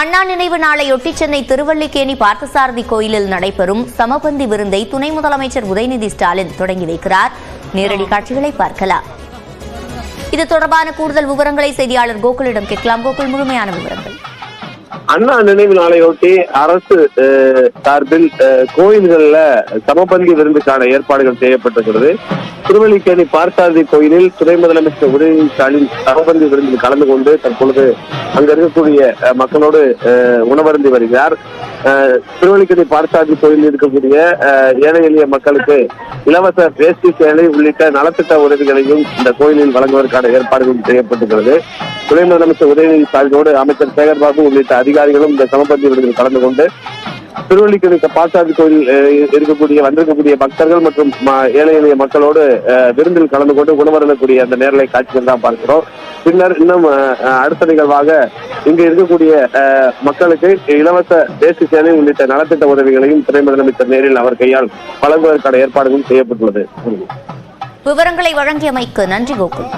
அண்ணா நினைவு நாளையொட்டி சென்னை திருவல்லிக்கேணி பார்த்தசாரதி கோயிலில் நடைபெறும் சமபந்தி விருந்தை துணை முதலமைச்சர் உதயநிதி ஸ்டாலின் தொடங்கி வைக்கிறார். நேரடி காட்சிகளை பார்க்கலாம். இது தொடர்பான கூடுதல் விவரங்களை செய்தியாளர் கோகுலிடம் கேட்கலாம். கோகுல், முழுமையான விவரங்கள். அண்ணா நினைவு நாளையொட்டி அரசு சார்பில் கோயில்கள்ல சமபந்தி விருந்துக்கான ஏற்பாடுகள் செய்யப்பட்டிருக்கிறது. திருவல்லிக்கேணி பார்த்தசாரதி கோயிலில் துணை முதலமைச்சர் உதயநிதி ஸ்டாலின் சமபந்தி விருந்தில் கலந்து கொண்டு தற்பொழுது அங்க இருக்கக்கூடிய மக்களோடு உணவருந்தி வருகிறார். திருவல்லிக்கேணி பார்த்தசாரதி கோயிலில் இருக்கக்கூடிய ஏழை எளிய மக்களுக்கு இலவச வேஷ்டி சேலை உள்ளிட்ட நலத்திட்ட உதவிகளையும் இந்த கோயிலில் வழங்குவதற்கான ஏற்பாடுகள் செய்யப்பட்டிருக்கிறது. துணை முதலமைச்சர் உதயநிதி ஸ்டாலினோடு அமைச்சர் சேகர்பாபு உள்ளிட்ட அதிகாரிகளும் இந்த சமபந்தி விருந்தில் கலந்து கொண்டு திருவல்லிக்கேணி பார்த்தசாரதி கோயில் வந்திருக்கக்கூடிய பக்தர்கள் மற்றும் ஏழை எளிய மக்களோடு விருந்தில் கலந்து கொண்டு உணவருந்தக்கூடிய அந்த நேரலை காட்சிகள் தான் பார்க்கிறோம். பின்னர் இன்னும் அடுத்த நிகழ்வாக இங்கு இருக்கக்கூடிய மக்களுக்கு இலவச வேஷ்டி சேலை உள்ளிட்ட நலத்திட்ட உதவிகளையும் துணை முதலமைச்சர் நேரில் அவர் கையால் வழங்குவதற்கான ஏற்பாடுகளும் செய்யப்பட்டுள்ளது. விவரங்களை வழங்கியமைக்கு நன்றி கோகுல்.